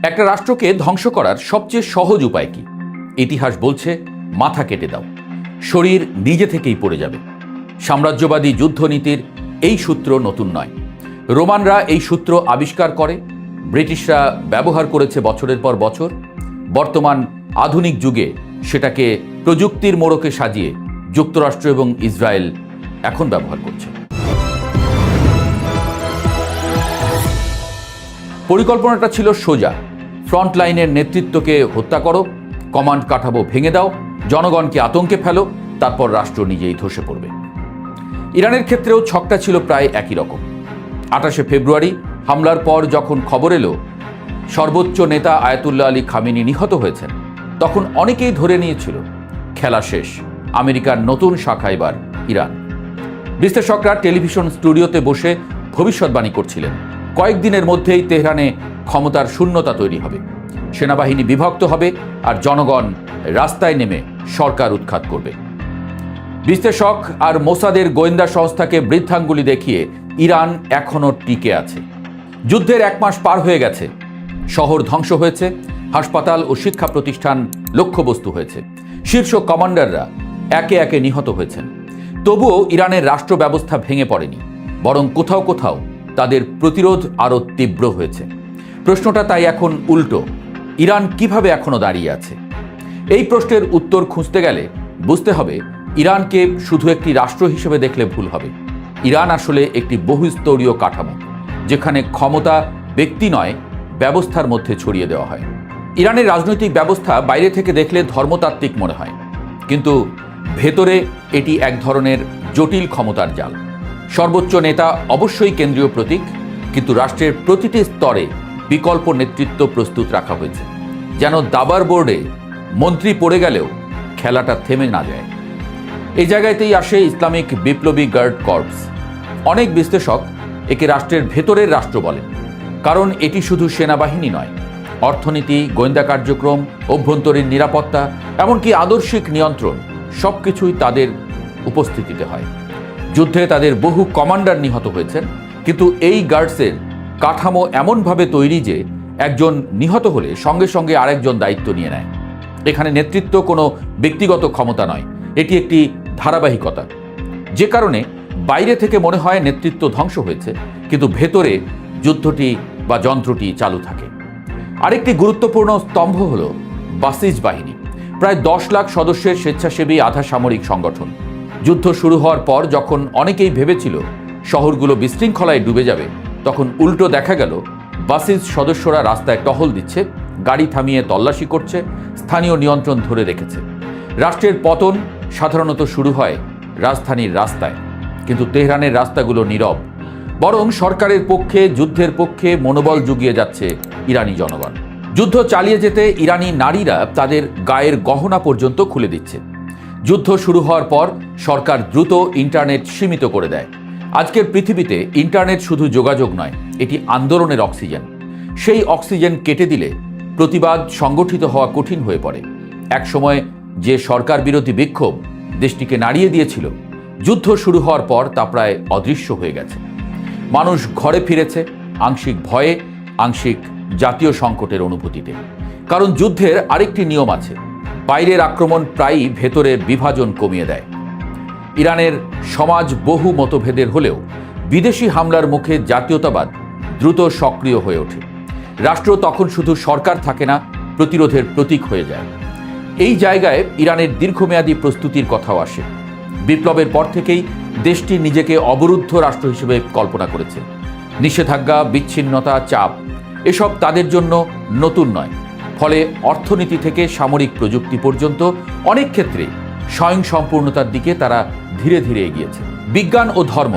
একটা রাষ্ট্রকে ধ্বংস করার সবচেয়ে সহজ উপায় কি? ইতিহাস বলছে মাথা কেটে দাও, শরীর নিজে থেকেই পড়ে যাবে। সাম্রাজ্যবাদী যুদ্ধনীতির এই সূত্র নতুন নয়। রোমানরা এই সূত্র আবিষ্কার করে, ব্রিটিশরা ব্যবহার করেছে বছরের পর বছর। বর্তমান আধুনিক যুগে সেটাকে প্রযুক্তির মোড়কে সাজিয়ে যুক্তরাষ্ট্র এবং ইসরায়েল এখন ব্যবহার করছে। পরিকল্পনাটা ছিল সোজা, ফ্রন্টলাইনের নেতৃত্বকে হত্যা করো, কমান্ড কাঠামো ভেঙে দাও, জনগণকে আতঙ্কে ফেলো, তারপর রাষ্ট্র নিজেই ধসে পড়বে। ইরানের ক্ষেত্রেও ছকটা ছিল প্রায় একই রকম। 28শে ফেব্রুয়ারি হামলার পর যখন খবর এলো সর্বোচ্চ নেতা আয়াতুল্লাহ আলী খামেনি নিহত হয়েছেন, তখন অনেকেই ধরে নিয়েছিল খেলা শেষ, আমেরিকার নতুন শাখা এবার ইরান। বিশ্লেষকরা টেলিভিশন স্টুডিওতে বসে ভবিষ্যৎবাণী করছিলেন, কয়েকদিনের মধ্যেই তেহরানে ক্ষমতার শূন্যতা তৈরি হবে, সেনাবাহিনী বিভক্ত হবে আর জনগণ রাস্তায় নেমে সরকার উৎখাত করবে। বিশ্লেষক আর মোসাদের গোয়েন্দা সংস্থাকে বৃদ্ধাঙ্গুলি দেখিয়ে ইরান এখনও টিকে আছে। যুদ্ধের 1 মাস পার হয়ে গেছে, শহর ধ্বংস হয়েছে, হাসপাতাল ও শিক্ষা প্রতিষ্ঠান লক্ষ্যবস্তু হয়েছে, শীর্ষ কমান্ডাররা একে একে নিহত হয়েছেন। তবুও ইরানের রাষ্ট্র ব্যবস্থা ভেঙে পড়েনি, বরং কোথাও কোথাও তাদের প্রতিরোধ আরও তীব্র হয়েছে। প্রশ্নটা তাই এখন উল্টো, ইরান কিভাবে এখনো দাঁড়িয়ে আছে? এই প্রশ্নের উত্তর খুঁজতে গেলে বুঝতে হবে ইরানকে শুধু একটি রাষ্ট্র হিসেবে দেখলে ভুল হবে। ইরান আসলে একটি বহুস্তরীয় কাঠামো, যেখানে ক্ষমতা ব্যক্তি নয় ব্যবস্থার মধ্যে ছড়িয়ে দেওয়া হয়। ইরানের রাজনৈতিক ব্যবস্থা বাইরে থেকে দেখলে ধর্মতাত্ত্বিক মনে হয়, কিন্তু ভেতরে এটি এক ধরনের জটিল ক্ষমতার জাল। সর্বোচ্চ নেতা অবশ্যই কেন্দ্রীয় প্রতীক, কিন্তু রাষ্ট্রের প্রতিটি স্তরে বিকল্প নেতৃত্ব প্রস্তুত রাখা হয়েছে, যেন দাবার বোর্ডে মন্ত্রী পড়ে গেলেও খেলাটা থেমে না যায়। এই জায়গাতেই আসে ইসলামিক বিপ্লবী গার্ড কর্পস। অনেক বিশ্লেষক একে রাষ্ট্রের ভেতরের রাষ্ট্র বলেন, কারণ এটি শুধু সেনাবাহিনী নয়, অর্থনীতি, গোয়েন্দা কার্যক্রম, অভ্যন্তরীণ নিরাপত্তা, এমনকি আদর্শিক নিয়ন্ত্রণ সবকিছুই তাদের উপস্থিতিতে হয়। যুদ্ধে তাদের বহু কমান্ডার নিহত হয়েছেন, কিন্তু এই গার্ডসের কাঠামো এমনভাবে তৈরি যে একজন নিহত হলে সঙ্গে সঙ্গে আরেকজন দায়িত্ব নিয়ে নেয়। এখানে নেতৃত্ব কোনো ব্যক্তিগত ক্ষমতা নয়, এটি একটি ধারাবাহিকতা। যে কারণে বাইরে থেকে মনে হয় নেতৃত্ব ধ্বংস হয়েছে, কিন্তু ভেতরে যুদ্ধটি বা যন্ত্রটি চালু থাকে। আরেকটি গুরুত্বপূর্ণ স্তম্ভ হল বাসিজ বাহিনী, প্রায় 10 লাখ সদস্যের স্বেচ্ছাসেবী আধা সামরিক সংগঠন। যুদ্ধ শুরু হওয়ার পর যখন অনেকেই ভেবেছিল শহরগুলো বিশৃঙ্খলায় ডুবে যাবে, তখন উল্টো দেখা গেল বাসিজ সদস্যরা রাস্তায় টহল দিচ্ছে, গাড়ি থামিয়ে তল্লাশি করছে, স্থানীয় নিয়ন্ত্রণ ধরে রেখেছে। রাষ্ট্রের পতন সাধারণত শুরু হয় রাজধানীর রাস্তায়, কিন্তু তেহরানের রাস্তাগুলো নীরব, বরং সরকারের পক্ষে, যুদ্ধের পক্ষে মনোবল জুগিয়ে যাচ্ছে ইরানি জনগণ। যুদ্ধ চালিয়ে যেতে ইরানি নারীরা তাদের গায়ের গহনা পর্যন্ত খুলে দিচ্ছে। যুদ্ধ শুরু হওয়ার পর সরকার দ্রুত ইন্টারনেট সীমিত করে দেয়। আজকের পৃথিবীতে ইন্টারনেট শুধু যোগাযোগ নয়, এটি আন্দোলনের অক্সিজেন। সেই অক্সিজেন কেটে দিলে প্রতিবাদ সংগঠিত হওয়া কঠিন হয়ে পড়ে। একসময় যে সরকার বিরোধী বিক্ষোভ দেশটিকে নাড়িয়ে দিয়েছিল, যুদ্ধ শুরু হওয়ার পর তা প্রায় অদৃশ্য হয়ে গেছে। মানুষ ঘরে ফিরেছে, আংশিক ভয়ে, আংশিক জাতীয় সংকটের অনুভূতিতে। কারণ যুদ্ধের আরেকটি নিয়ম আছে, বাইরের আক্রমণ প্রায়ই ভেতরের বিভাজন কমিয়ে দেয়। ইরানের সমাজ বহু মতভেদের হলেও বিদেশি হামলার মুখে জাতীয়তাবাদ দ্রুত সক্রিয় হয়ে ওঠে। রাষ্ট্র তখন শুধু সরকার থাকে না, প্রতিরোধের প্রতীক হয়ে যায়। এই জায়গায় ইরানের দীর্ঘমেয়াদী প্রস্তুতির কথাও আসে। বিপ্লবের পর থেকেই দেশটি নিজেকে অবরুদ্ধ রাষ্ট্র হিসেবে কল্পনা করেছে। নিষেধাজ্ঞা, বিচ্ছিন্নতা, চাপ এসব তাদের জন্য নতুন নয়। ফলে অর্থনীতি থেকে সামরিক প্রযুক্তি পর্যন্ত অনেক ক্ষেত্রে স্বয়ংসম্পূর্ণতার দিকে তারা ধীরে ধীরে এগিয়েছে। বিজ্ঞান ও ধর্ম,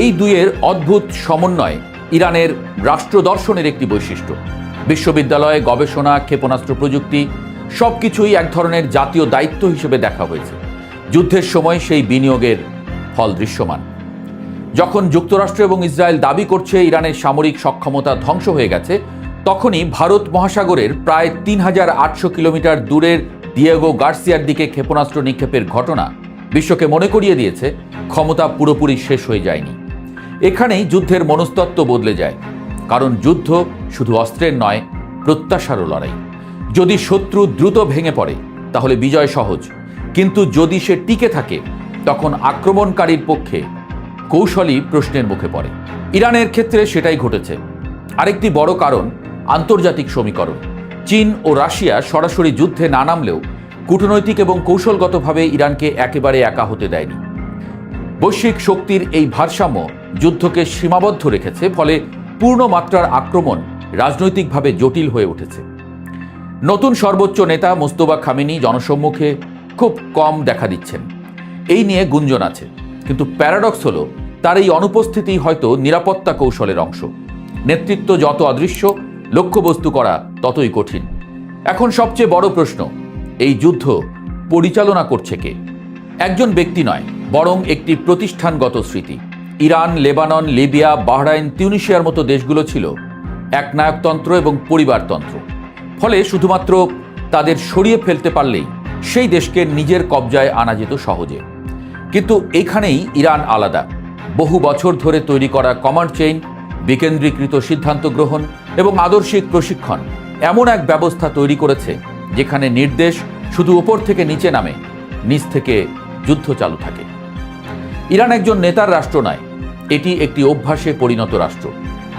এই দুইয়ের অদ্ভুত সমন্বয় ইরানের রাষ্ট্র দর্শনের একটি বৈশিষ্ট্য। বিশ্ববিদ্যালয়ে গবেষণা, ক্ষেপণাস্ত্র প্রযুক্তি সবকিছুই এক ধরনের জাতীয় দায়িত্ব হিসেবে দেখা হয়েছে। যুদ্ধের সময় সেই বিনিয়োগের ফল দৃশ্যমান। যখন যুক্তরাষ্ট্র এবং ইসরায়েল দাবি করছে ইরানের সামরিক সক্ষমতা ধ্বংস হয়ে গেছে, তখনই ভারত মহাসাগরের প্রায় ৩,৮০০ কিলোমিটার দূরের দিয়েগো গার্সিয়ার দিকে ক্ষেপণাস্ত্র নিক্ষেপের ঘটনা বিশ্বকে মনে করিয়ে দিয়েছে ক্ষমতা পুরোপুরি শেষ হয়ে যায়নি। এখানেই যুদ্ধের মনস্তত্ত্ব বদলে যায়, কারণ যুদ্ধ শুধু অস্ত্রের নয়, প্রত্যাশারও লড়াই। যদি শত্রু দ্রুত ভেঙে পড়ে তাহলে বিজয় সহজ, কিন্তু যদি সে টিকে থাকে তখন আক্রমণকারীর পক্ষে কৌশলই প্রশ্নের মুখে পড়ে। ইরানের ক্ষেত্রে সেটাই ঘটেছে। আরেকটি বড় কারণ আন্তর্জাতিক সমীকরণ। চীন ও রাশিয়া সরাসরি যুদ্ধে না নামলেও কূটনৈতিক এবং কৌশলগতভাবে ইরানকে একেবারে একা হতে দেয়নি। বৈশ্বিক শক্তির এই ভারসাম্য যুদ্ধকে সীমাবদ্ধ রেখেছে, ফলে পূর্ণ মাত্রার আক্রমণ রাজনৈতিকভাবে জটিল হয়ে উঠেছে। নতুন সর্বোচ্চ নেতা মোস্তফা খামেনি জনসম্মুখে খুব কম দেখা দিচ্ছেন, এই নিয়ে গুঞ্জন আছে। কিন্তু প্যারাডক্স হলো তার এই অনুপস্থিতি হয়তো নিরাপত্তা কৌশলের অংশ। নেতৃত্ব যত অদৃশ্য, লক্ষ্যবস্তু করা ততই কঠিন। এখন সবচেয়ে বড় প্রশ্ন, এই যুদ্ধ পরিচালনা করছে কে? একজন ব্যক্তি নয়, বরং একটি প্রতিষ্ঠানগত স্মৃতি। ইরান, লেবানন, লিবিয়া, বাহরাইন, তিউনিসিয়ার মতো দেশগুলো ছিল একনায়কতন্ত্র এবং পরিবারতন্ত্র। ফলে শুধুমাত্র তাদের সরিয়ে ফেলতে পারলেই সেই দেশকে নিজের কবজায় আনা যেত সহজে। কিন্তু এখানেই ইরান আলাদা। বহু বছর ধরে তৈরি করা কমান্ড চেইন, বিকেন্দ্রীকৃত সিদ্ধান্ত গ্রহণ এবং আদর্শিক প্রশিক্ষণ এমন এক ব্যবস্থা তৈরি করেছে যেখানে নির্দেশ শুধু উপর থেকে নিচে নামে, নিচ থেকে যুদ্ধ চালু থাকে। ইরান একজন নেতার রাষ্ট্র নয়, এটি একটি অভ্যাসে পরিণত রাষ্ট্র,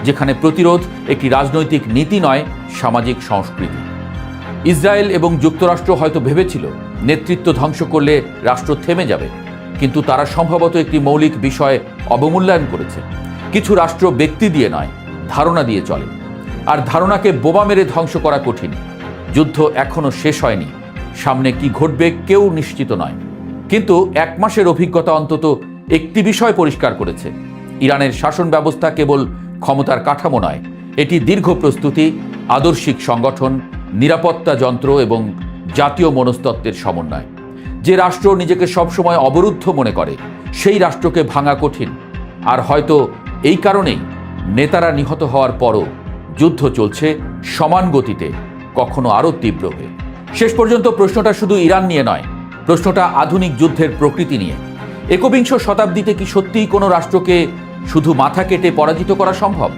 যেখানে প্রতিরোধ একটি রাজনৈতিক নীতি নয়, সামাজিক সংস্কৃতি। ইসরায়েল এবং যুক্তরাষ্ট্র হয়তো ভেবেছিল নেতৃত্ব ধ্বংস করলে রাষ্ট্র থেমে যাবে, কিন্তু তারা সম্ভবত একটি মৌলিক বিষয় অবমূল্যায়ন করেছে। কিছু রাষ্ট্র ব্যক্তি দিয়ে নয়, ধারণা দিয়ে চলে, আর ধারণাকে বোমা মেরে ধ্বংস করা কঠিন। যুদ্ধ এখনো শেষ হয়নি, সামনে কি ঘটবে কেউ নিশ্চিত নয়। কিন্তু 1 মাসের অভিজ্ঞতা অন্তত একটি বিষয় পরিষ্কার করেছে, ইরানের শাসন ব্যবস্থা কেবল ক্ষমতার কাঠামো নয়, এটি দীর্ঘ প্রস্তুতি, আদর্শিক সংগঠন, নিরাপত্তা যন্ত্র এবং জাতীয় মনস্তত্ত্বের সমন্বয়। যে রাষ্ট্র নিজেকে সবসময় অবরুদ্ধ মনে করে সেই রাষ্ট্রকে ভাঙা কঠিন। আর হয়তো এই কারণেই নেতারা নিহত হওয়ার পরও যুদ্ধ চলছে সমান গতিতে, কখনো আরও তীব্র হয়ে। শেষ পর্যন্ত প্রশ্নটা শুধু ইরান নিয়ে নয়, প্রশ্নটা আধুনিক যুদ্ধের প্রকৃতি নিয়ে। একবিংশ শতাব্দীতে কি সত্যিই কোনো রাষ্ট্রকে শুধু মাথা কেটে পরাজিত করা সম্ভব,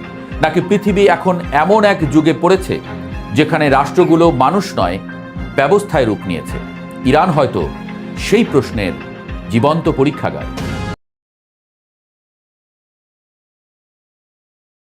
নাকি পৃথিবী এখন এমন এক যুগে পড়েছে যেখানে রাষ্ট্রগুলো মানুষ নয়, ব্যবস্থায় রূপ নিয়েছে? ইরান হয়তো সেই প্রশ্নের জীবন্ত পরীক্ষাগার।